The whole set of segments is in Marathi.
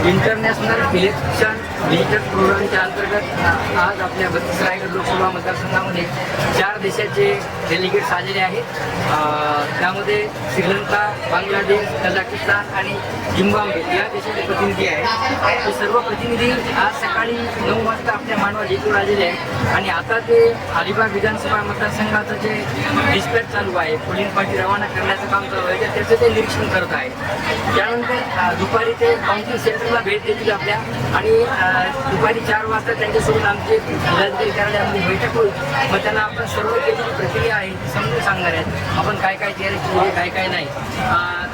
इंटरनॅशनल इलेक्शन डिजिटल प्रोग्रामच्या अंतर्गत आज आपल्या 32 रायगड लोकसभा मतदारसंघामध्ये 4 देशाचे डेलिगेट्स आलेले आहेत। त्यामध्ये श्रीलंका, बांगलादेश, कझाकिस्तान आणि झिम्बाब्वे या देशाचे प्रतिनिधी आहेत। हे सर्व प्रतिनिधी आज सकाळी 9 वाजता आपल्या मांडवा जेथून आलेले आहेत आणि आता ते अलिबाग विधानसभा मतदारसंघाचं जे डिस्पॅच चालू आहे, पोलिंग पार्टी रवाना करण्याचं काम चालू आहे, त्याचं ते निरीक्षण करत आहेत। त्यानंतर दुपारी ते काउंटिंग सेंटरला भेट देतील आपल्या आणि दुपारी 4 वाजता त्यांच्यासोबत आमचे जिल्हाधिकारी कार्यालयामध्ये बैठक होईल। मग त्यांना आपण सर्व केलेली प्रक्रिया आहे ती समजून सांगणार आहेत, आपण काय काय तयारी केली आहे, काय काय नाही।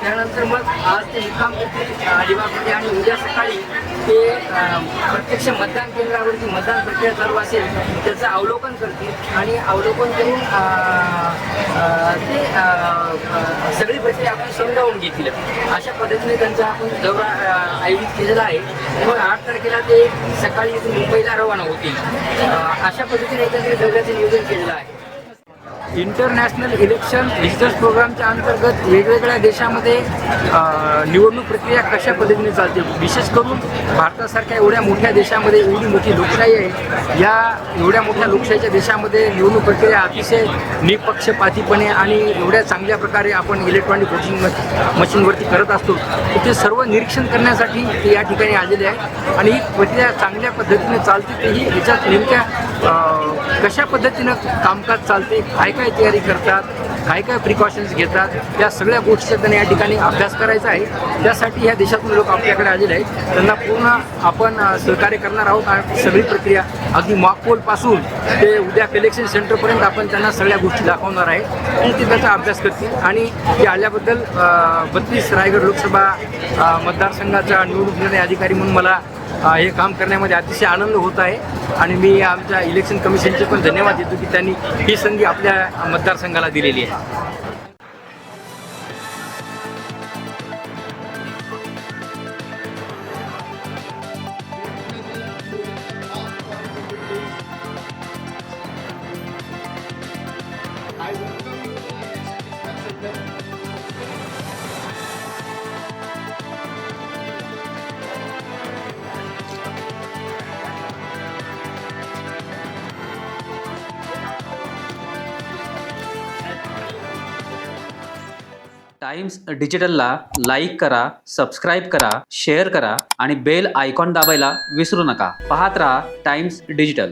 त्यानंतर मग आज ते मुक्काम करतील अलिबागमध्ये आणि उद्या सकाळी ते प्रत्यक्ष मतदान केंद्रावरती मतदान प्रक्रिया चालू असेल त्याचं अवलोकन करतील आणि अवलोकन करून ते सगळी प्रक्रिया आपण समजावून घेतील। अशा पद्धतीने त्यांचा आपण दौरा आयोजित केलेला आहे। मग 8 तारखेला ते सकाळी इथून मुंबईला रवाना होतील। अशा पद्धतीने त्यांनी दौऱ्याचं नियोजन केलेलं आहे। इंटरनॅशनल इलेक्शन डिजिटल प्रोग्रामच्या अंतर्गत वेगवेगळ्या देशामध्ये निवडणूक प्रक्रिया कशा पद्धतीने चालते, विशेष करून भारतासारख्या एवढ्या मोठ्या देशामध्ये एवढी मोठी लोकशाही आहे। या एवढ्या मोठ्या लोकशाहीच्या देशामध्ये निवडणूक प्रक्रिया अतिशय निपक्षपातीपणे आणि एवढ्या चांगल्या प्रकारे आपण इलेक्ट्रॉनिक वोटिंग मशीनवरती करत असतो। ते सर्व निरीक्षण करण्यासाठी ते या ठिकाणी आलेले आहे आणि ही प्रक्रिया चांगल्या पद्धतीने चालते। तेही याच्यात नेमक्या कशा पद्धतीनं कामकाज चालते, काय काय तयारी करतात, काय काय प्रिकॉशन्स घेतात, या सगळ्या गोष्टीचा त्यांना या ठिकाणी अभ्यास करायचा आहे। त्यासाठी ह्या देशातून लोक आपल्याकडे आलेले आहेत, त्यांना पूर्ण आपण सहकार्य करणार आहोत आणि सगळी प्रक्रिया अगदी मॉकपोलपासून ते उद्या कलेक्शन सेंटरपर्यंत आपण त्यांना सगळ्या गोष्टी दाखवणार आहे आणि ते त्याचा अभ्यास करतील। आणि ते आल्याबद्दल 32 रायगड लोकसभा मतदारसंघाचा निवडणूक निर्णय अधिकारी म्हणून मला हे काम करण्यामध्ये अतिशय आनंद होत आहे आणि मी आमच्या इलेक्शन कमिशनचे पण धन्यवाद देतो की त्यांनी ही संधी आपल्या मतदारसंघाला दिलेली आहे। टाइम्स डिजिटलला लाईक करा, सबस्क्राईब करा, शेअर करा आणि बेल आयकॉन दाबायला विसरू नका। पाहत रहा टाइम्स डिजिटल।